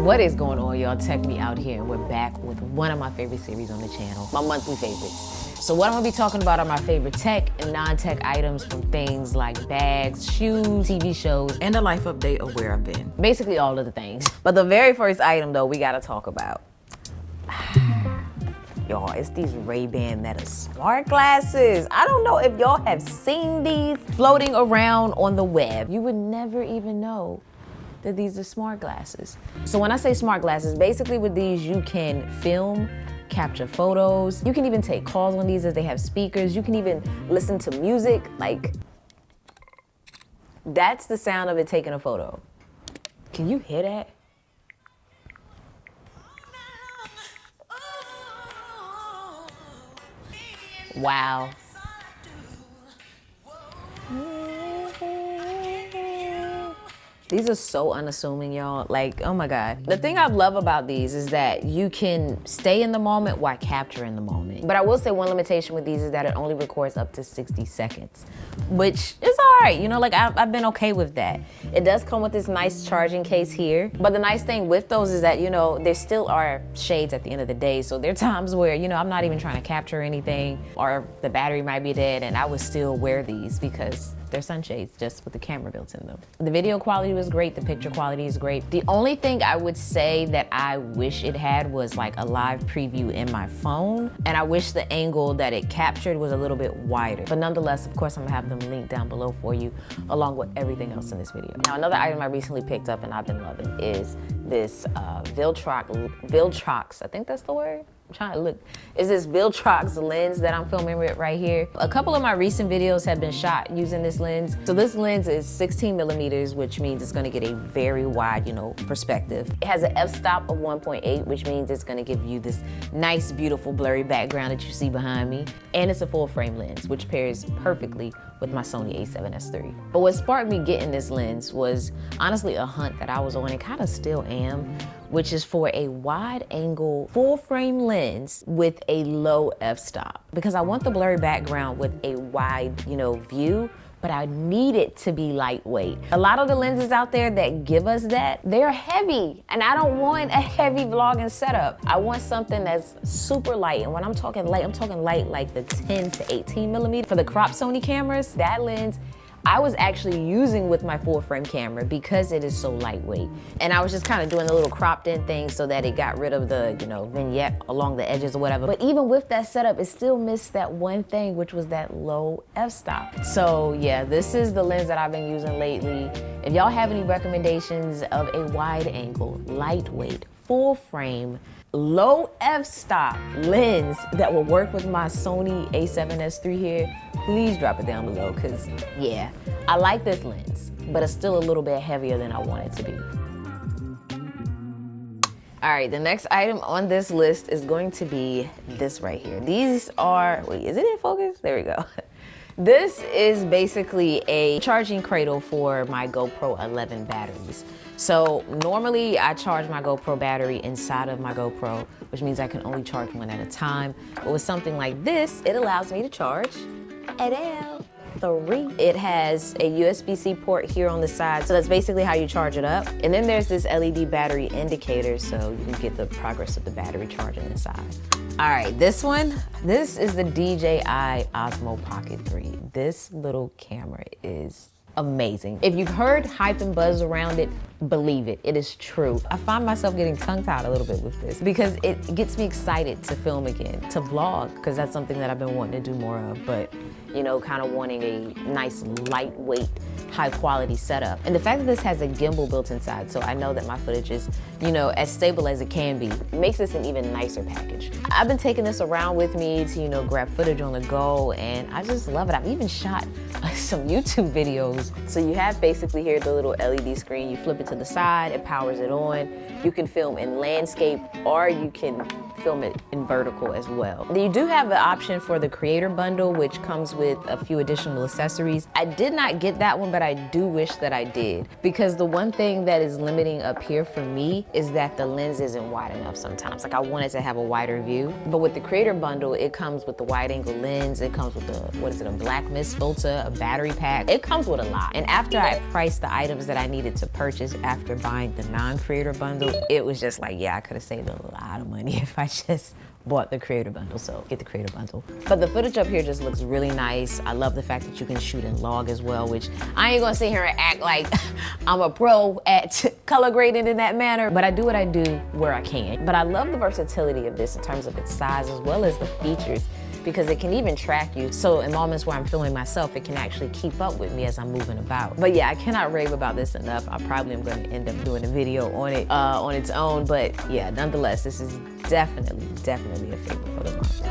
What is going on, y'all? Tech Me Out here, and we're back with one of my favorite series on the channel, my monthly favorites. So what I'm gonna be talking about are my favorite tech and non-tech items, from things like bags, shoes, TV shows, and a life update of where I've been. basically all of the things. But the very first item though we gotta talk about, y'all, it's these Ray-Ban Meta smart glasses. I don't know if y'all have seen these floating around on the web. You would never even know that these are smart glasses. So when I say smart glasses, basically with these you can film, capture photos. You can even take calls on these as they have speakers. You can even listen to music. Like, that's the sound of it taking a photo. Can you hear that? Wow. These are so unassuming, y'all. Like, oh my God. The thing I love about these is that you can stay in the moment while capturing the moment. But I will say one limitation with these is that it only records up to 60 seconds, which is all right. You know, like I've been okay with that. It does come with this nice charging case here. But the nice thing with those is that, you know, there still are shades at the end of the day. So there are times where, you know, I'm not even trying to capture anything, or the battery might be dead, and I would still wear these because they're sunshades just with the camera built in them. The video quality was great, the picture quality is great. The only thing I would say that I wish it had was like a live preview in my phone, and I wish the angle that it captured was a little bit wider. But nonetheless, of course, I'm gonna have them linked down below for you, along with everything else in this video. Now, another item I recently picked up and I've been loving is this Viltrox, I think that's the word? I'm trying to look. Is this Viltrox lens that I'm filming with right here. A couple of my recent videos have been shot using this lens. So this lens is 16 millimeters, which means it's gonna get a very wide, you know, perspective. It has an f-stop of 1.8, which means it's gonna give you this nice, beautiful, blurry background that you see behind me. And it's a full frame lens, which pairs perfectly with my Sony a7S III. But what sparked me getting this lens was honestly a hunt that I was on, and kind of still am, which is for a wide angle full frame lens with a low f-stop. Because I want the blurry background with a wide, you know, view, but I need it to be lightweight. A lot of the lenses out there that give us that, they're heavy, and I don't want a heavy vlogging setup. I want something that's super light, and when I'm talking light like the 10 to 18 millimeter. For the crop Sony cameras, that lens I was actually using with my full frame camera because it is so lightweight. And I was just kind of doing a little cropped in thing so that it got rid of the, you know, vignette along the edges or whatever. But even with that setup, it still missed that one thing, which was that low f-stop. So yeah, this is the lens that I've been using lately. If y'all have any recommendations of a wide angle, lightweight, full frame, low f-stop lens that will work with my Sony a7S III here, please drop it down below, because yeah, I like this lens, but it's still a little bit heavier than I want it to be. All right, the next item on this list is going to be this right here. These are, wait, is it in focus? There we go. This is basically a charging cradle for my GoPro 11 batteries. So normally I charge my GoPro battery inside of my GoPro, which means I can only charge one at a time. But with something like this, it allows me to charge at L3. It has a USB-C port here on the side, so that's basically how you charge it up. And then there's this LED battery indicator, so you can get the progress of the battery charging inside. All right, this is the DJI Osmo Pocket 3. This little camera is amazing. If you've heard hype and buzz around it, believe it, it is true. I find myself getting tongue-tied a little bit with this because it gets me excited to film again, to vlog, because that's something that I've been wanting to do more of, but you know, kind of wanting a nice, lightweight, high quality setup. And the fact that this has a gimbal built inside, so I know that my footage is, you know, as stable as it can be, makes this an even nicer package. I've been taking this around with me to, you know, grab footage on the go, and I just love it. I've even shot some YouTube videos. So you have basically here the little LED screen, you flip it to the side, it powers it on. You can film in landscape, or you can film it in vertical as well. You do have the option for the creator bundle, which comes with a few additional accessories. I did not get that one, but but I do wish that I did, because the one thing that is limiting up here for me is that the lens isn't wide enough sometimes. Like, I wanted to have a wider view, but with the creator bundle, it comes with the wide angle lens, it comes with the, a black mist filter, a battery pack. It comes with a lot. And after I priced the items that I needed to purchase after buying the non-creator bundle, it was just like, yeah, I could have saved a lot of money if I just bought the creator bundle, so get the creator bundle. But the footage up here just looks really nice. I love the fact that you can shoot in log as well, which I ain't gonna sit here and act like I'm a pro at color grading in that manner, but I do what I do where I can. But I love the versatility of this in terms of its size as well as the features, because it can even track you. So in moments where I'm filming myself, it can actually keep up with me as I'm moving about. But yeah, I cannot rave about this enough. I probably am gonna end up doing a video on it on its own, but yeah, nonetheless, this is definitely a favorite for the month.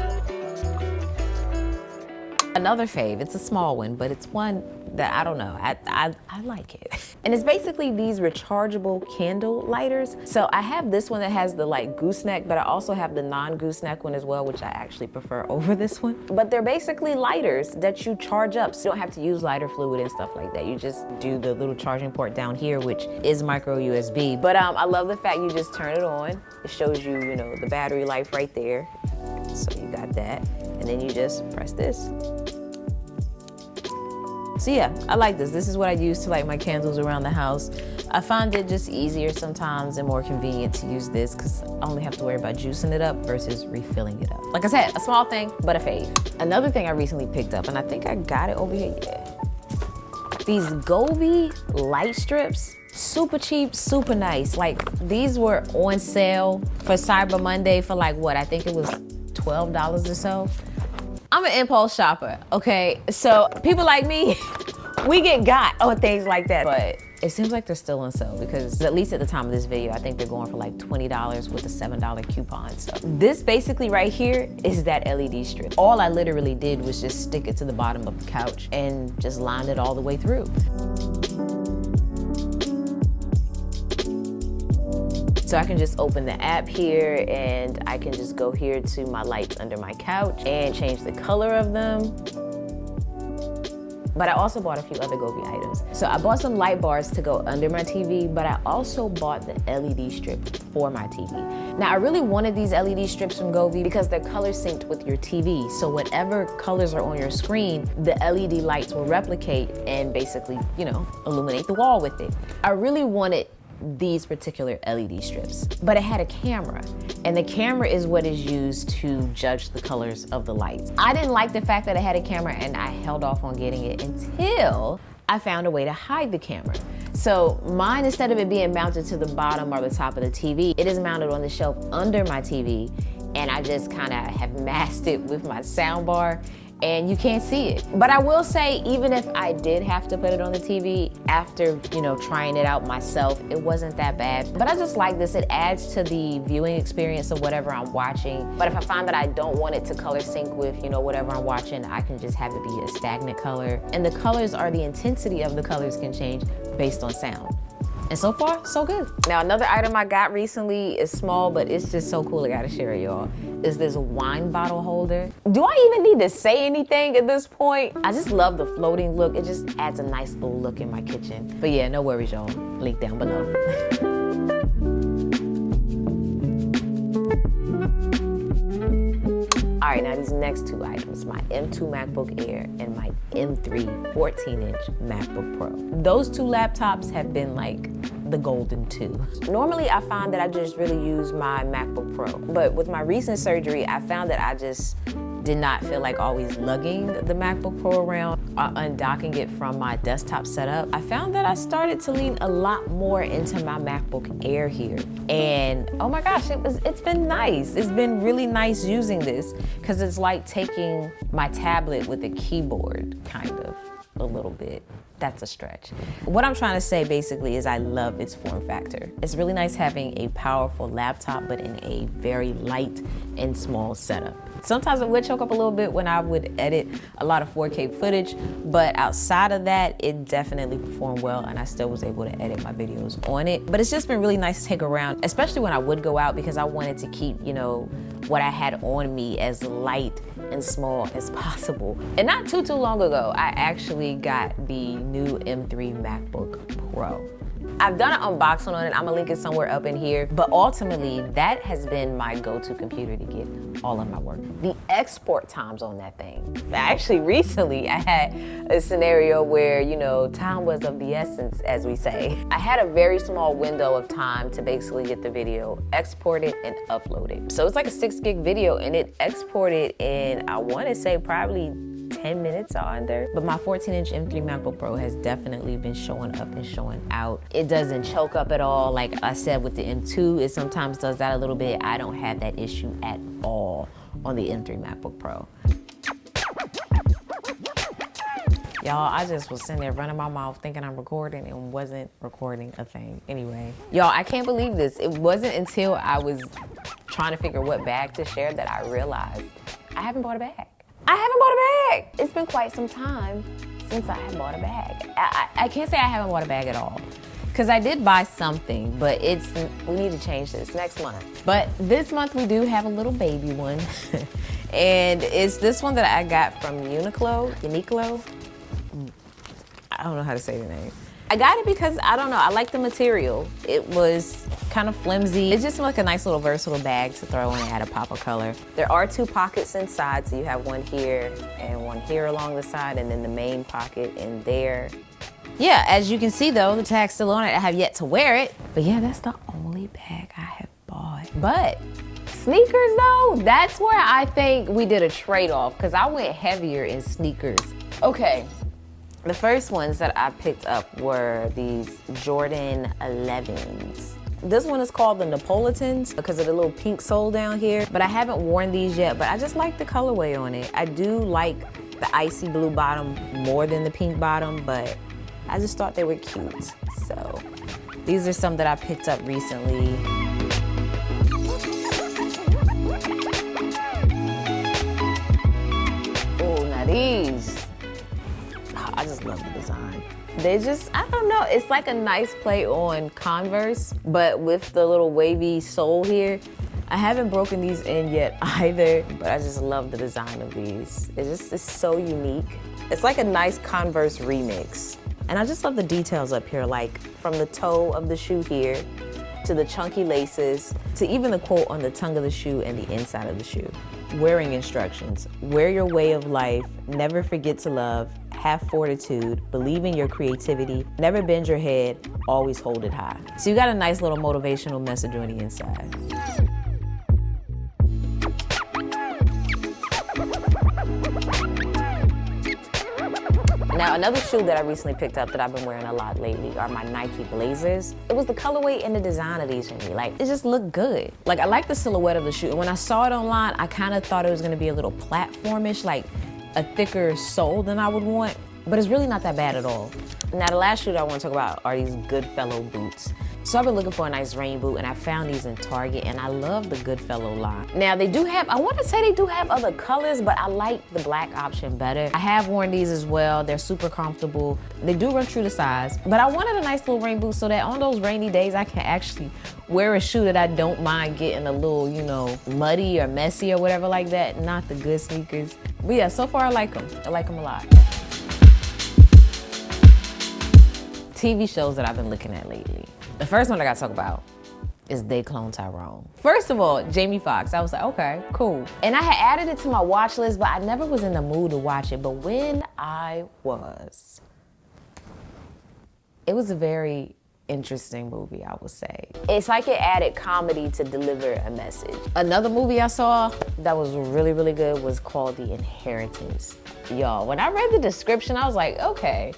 Another fave, it's a small one, but it's one that I don't know, I like it. And it's basically these rechargeable candle lighters. So I have this one that has the like gooseneck, but I also have the non-gooseneck one as well, which I actually prefer over this one. But they're basically lighters that you charge up, so you don't have to use lighter fluid and stuff like that. You just do the little charging port down here, which is micro USB. But I love the fact you just turn it on. It shows you, you know, the battery life right there. So you got that, and then you just press this. So yeah, I like this. This is what I use to light my candles around the house. I find it just easier sometimes and more convenient to use this because I only have to worry about juicing it up versus refilling it up. Like I said, a small thing, but a fave. Another thing I recently picked up, and I think I got it over here, yeah. These Gobi light strips. Super cheap, super nice. Like, these were on sale for Cyber Monday for like what? I think it was $12 or so. I'm an impulse shopper, okay? So people like me, we get got on things like that. But it seems like they're still on sale because at least at the time of this video, I think they're going for like $20 with a $7 coupon. So this basically right here is that LED strip. All I literally did was just stick it to the bottom of the couch and just lined it all the way through. So I can just open the app here and I can just go here to my lights under my couch and change the color of them. But I also bought a few other Gobi items. So I bought some light bars to go under my TV, but I also bought the LED strip for my TV. Now I really wanted these LED strips from Gobi because they're color synced with your TV. So whatever colors are on your screen, the LED lights will replicate and basically, you know, illuminate the wall with it. I really wanted these particular LED strips, but it had a camera, and the camera is what is used to judge the colors of the lights. I didn't like the fact that it had a camera, and I held off on getting it until I found a way to hide the camera. So mine, instead of it being mounted to the bottom or the top of the TV, it is mounted on the shelf under my TV, and I just kind of have masked it with my sound bar, and you can't see it. But I will say, even if I did have to put it on the TV, after, you know, trying it out myself, it wasn't that bad. But I just like this. It adds to the viewing experience of whatever I'm watching. But if I find that I don't want it to color sync with, you know, whatever I'm watching, I can just have it be a stagnant color. And the colors are, the intensity of the colors can change based on sound. And so far, so good. Now, another item I got recently is small, but it's just so cool, I gotta share it, y'all, is this wine bottle holder. Do I even need to say anything at this point? I just love the floating look. It just adds a nice little look in my kitchen. But yeah, no worries, y'all. Link down below. All right, now these next two items, my M2 MacBook Air and my M3 14-inch MacBook Pro. Those two laptops have been like the golden two. Normally, I find that I just really use my MacBook Pro, but with my recent surgery, I found that I just did not feel like always lugging the MacBook Pro around or undocking it from my desktop setup. I found that I started to lean a lot more into my MacBook Air here. And oh my gosh, it's been nice. It's been really nice using this because it's like taking my tablet with a keyboard, kind of, a little bit. That's a stretch. What I'm trying to say basically is I love its form factor. It's really nice having a powerful laptop, but in a very light and small setup. Sometimes it would choke up a little bit when I would edit a lot of 4K footage, but outside of that, it definitely performed well and I still was able to edit my videos on it. But it's just been really nice to take around, especially when I would go out because I wanted to keep, you know, what I had on me as light and small as possible. And not too long ago, I actually got the new M3 MacBook Pro. I've done an unboxing on it. I'm gonna link it somewhere up in here. But ultimately, that has been my go-to computer to get all of my work. The export times on that thing. Actually, recently, I had a scenario where, you know, time was of the essence, as we say. I had a very small window of time to basically get the video exported and uploaded. So it's like a 6 gig video, and it exported in, I wanna say, probably 10 minutes or under. But my 14-inch M3 MacBook Pro has definitely been showing up and showing out. It doesn't choke up at all. Like I said with the M2, it sometimes does that a little bit. I don't have that issue at all on the M3 MacBook Pro. Y'all, I just was sitting there running my mouth thinking I'm recording and wasn't recording a thing. Anyway, y'all, I can't believe this. It wasn't until I was trying to figure what bag to share that I realized I haven't bought a bag. I haven't bought a bag. It's been quite some time since I have bought a bag. I can't say I haven't bought a bag at all, because I did buy something, but we need to change this next month. But this month we do have a little baby one. And it's this one that I got from Uniqlo. I don't know how to say the name. I got it because, I don't know, I like the material. It was kind of flimsy. It just seemed like a nice little versatile bag to throw in, add a pop of color. There are 2 pockets inside, so you have one here and one here along the side, and then the main pocket in there. Yeah, as you can see though, the tag's still on it. I have yet to wear it. But yeah, that's the only bag I have bought. But sneakers though, that's where I think we did a trade-off, because I went heavier in sneakers. Okay. The first ones that I picked up were these Jordan 11s. This one is called the Napolitans because of the little pink sole down here, but I haven't worn these yet, but I just like the colorway on it. I do like the icy blue bottom more than the pink bottom, but I just thought they were cute. So these are some that I picked up recently. Oh, now these. I just love the design. They just, I don't know, it's like a nice play on Converse, but with the little wavy sole here. I haven't broken these in yet either, but I just love the design of these. It's so unique. It's like a nice Converse remix. And I just love the details up here, like from the toe of the shoe here, to the chunky laces, to even the quote on the tongue of the shoe and the inside of the shoe. Wearing instructions: wear your way of life, never forget to love, have fortitude, believe in your creativity, never bend your head, always hold it high. So you got a nice little motivational message on the inside. Now, another shoe that I recently picked up that I've been wearing a lot lately are my Nike Blazers. It was the colorway and the design of these for me. Like, it just looked good. Like, I like the silhouette of the shoe. And when I saw it online, I kind of thought it was gonna be a little platformish, like a thicker sole than I would want, but it's really not that bad at all. Now, the last shoe that I want to talk about are these Goodfellow boots. So I've been looking for a nice rain boot, and I found these in Target, and I love the Goodfellow line. Now, they do have, I want to say they do have other colors, but I like the black option better. I have worn these as well. They're super comfortable. They do run true to size, but I wanted a nice little rain boot so that on those rainy days, I can actually wear a shoe that I don't mind getting a little, you know, muddy or messy or whatever like that. Not the good sneakers. But yeah, so far I like them. I like them a lot. TV shows that I've been looking at lately. The first one I gotta talk about is They Clone Tyrone. First of all, Jamie Foxx. I was like, okay, cool. And I had added it to my watch list, but I never was in the mood to watch it. But when I was, it was a very interesting movie, I would say. It's like it added comedy to deliver a message. Another movie I saw that was really, really good was called The Inheritance. Y'all, when I read the description, I was like, okay.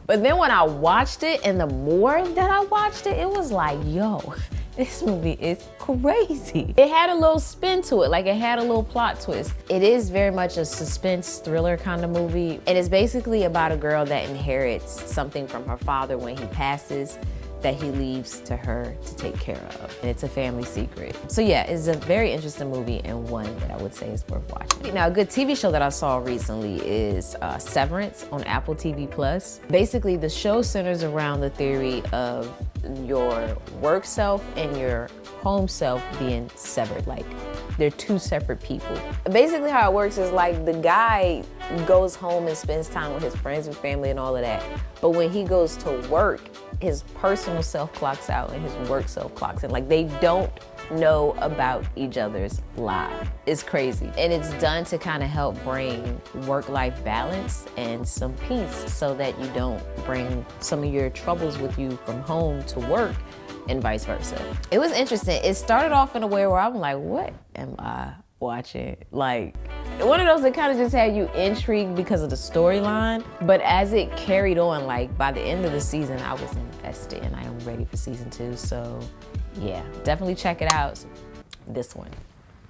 But then when I watched it, and the more that I watched it, it was like, yo, this movie is crazy. It had a little spin to it, like it had a little plot twist. It is very much a suspense thriller kind of movie. And it's basically about a girl that inherits something from her father when he passes that he leaves to her to take care of. And it's a family secret. So yeah, it's a very interesting movie and one that I would say is worth watching. Now, a good TV show that I saw recently is Severance on Apple TV+. Basically, the show centers around the theory of your work self and your home self being severed. Like, they're two separate people. Basically how it works is like the guy goes home and spends time with his friends and family and all of that. But when he goes to work, his personal self clocks out and his work self clocks in. Like they don't know about each other's lives. It's crazy. And it's done to kind of help bring work-life balance and some peace so that you don't bring some of your troubles with you from home to work and vice versa. It was interesting. It started off in a way where I'm like, what am I watching? Like, one of those that kind of just had you intrigued because of the storyline. But as it carried on, like by the end of the season, I was invested and I am ready for season 2. So yeah, definitely check it out. This one,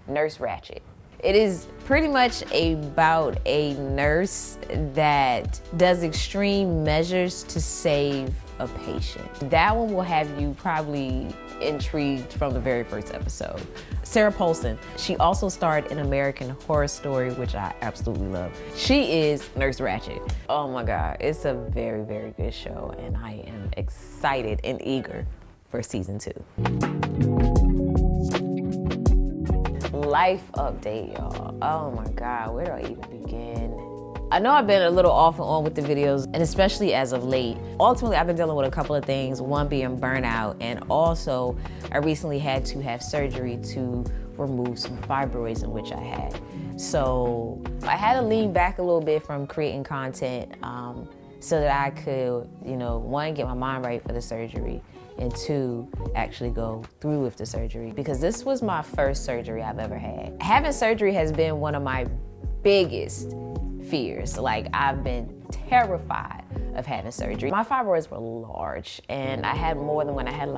Nurse Ratched. It is pretty much about a nurse that does extreme measures to save a patient. That one will have you probably intrigued from the very first episode. Sarah Paulson, she also starred in American Horror Story, which I absolutely love. She is Nurse Ratched. Oh my God, it's a very, very good show, and I am excited and eager for season 2. Life update, y'all. Oh my God, where do I even begin? I know I've been a little off and on with the videos, and especially as of late. Ultimately, I've been dealing with a couple of things, one being burnout, and also I recently had to have surgery to remove some fibroids in which I had. So I had to lean back a little bit from creating content so that I could, one, get my mind right for the surgery, and 2, actually go through with the surgery, because this was my first surgery I've ever had. Having surgery has been one of my biggest fears. Like, I've been terrified of having surgery. My fibroids were large, and I had more than when I had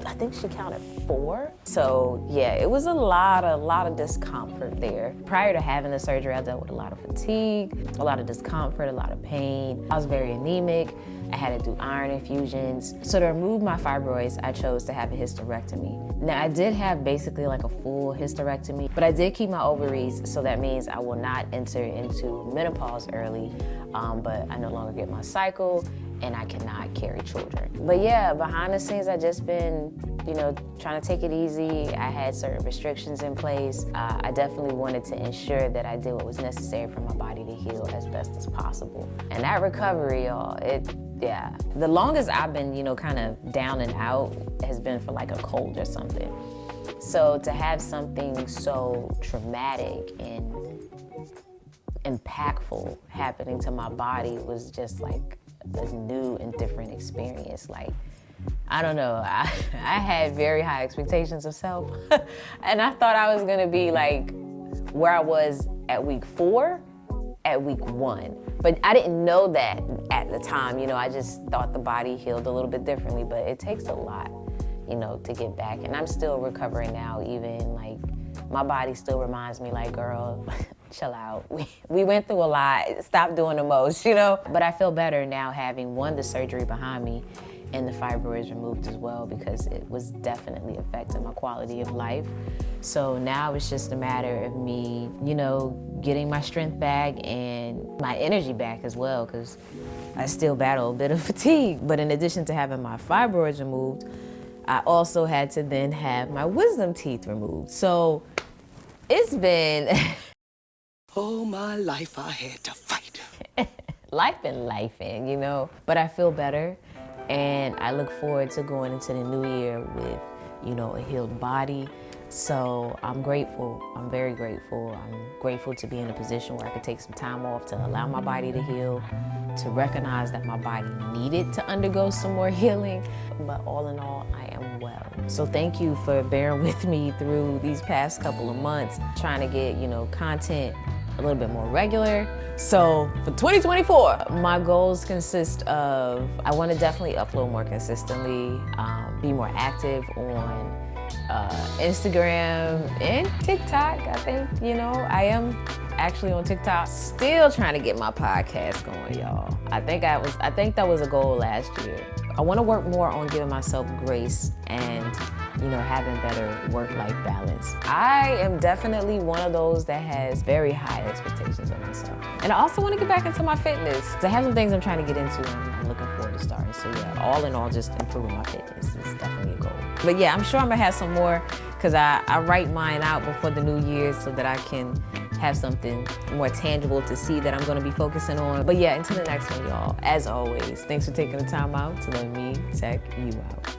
I think she counted 4. So yeah, it was a lot of discomfort there. Prior to having the surgery, I dealt with a lot of fatigue, a lot of discomfort, a lot of pain. I was very anemic. I had to do iron infusions. So to remove my fibroids, I chose to have a hysterectomy. Now, I did have basically like a full hysterectomy, but I did keep my ovaries, so that means I will not enter into menopause early, but I no longer get my cycle, and I cannot carry children. But yeah, behind the scenes, I just been, trying to take it easy. I had certain restrictions in place. I definitely wanted to ensure that I did what was necessary for my body to heal as best as possible. And that recovery, y'all, the longest I've been, kind of down and out has been for like a cold or something. So to have something so traumatic and impactful happening to my body was just like a new and different experience. Like, I don't know, I had very high expectations of self. And I thought I was gonna be like where I was at week 4, at week 1. But I didn't know that at the time, I just thought the body healed a little bit differently, but it takes a lot, to get back. And I'm still recovering now, even like my body still reminds me like, girl, chill out. We went through a lot, stop doing the most, But I feel better now having, one, the surgery behind me and the fibroids removed as well, because it was definitely affecting my quality of life. So now it's just a matter of me, getting my strength back and my energy back as well, because I still battle a bit of fatigue. But in addition to having my fibroids removed, I also had to then have my wisdom teeth removed. So it's been... All my life I had to fight. Life been lifing, But I feel better, and I look forward to going into the new year with, a healed body. So I'm grateful. I'm very grateful. I'm grateful to be in a position where I could take some time off to allow my body to heal, to recognize that my body needed to undergo some more healing. But all in all, I am well. So thank you for bearing with me through these past couple of months, trying to get, content a little bit more regular. So for 2024, my goals consist of, I want to definitely upload more consistently, be more active on Instagram and TikTok. I think, I am actually on TikTok. Still trying to get my podcast going, y'all. I think that was a goal last year. I want to work more on giving myself grace and, having better work-life balance. I am definitely one of those that has very high expectations of myself. And I also want to get back into my fitness. I have some things I'm trying to get into, and I'm looking forward to starting. So yeah, all in all, just improving my fitness is definitely a goal. But yeah, I'm sure I'm gonna have some more because I write mine out before the new year so that I can have something more tangible to see that I'm gonna be focusing on. But yeah, until the next one, y'all, as always, thanks for taking the time out to let me tech you out.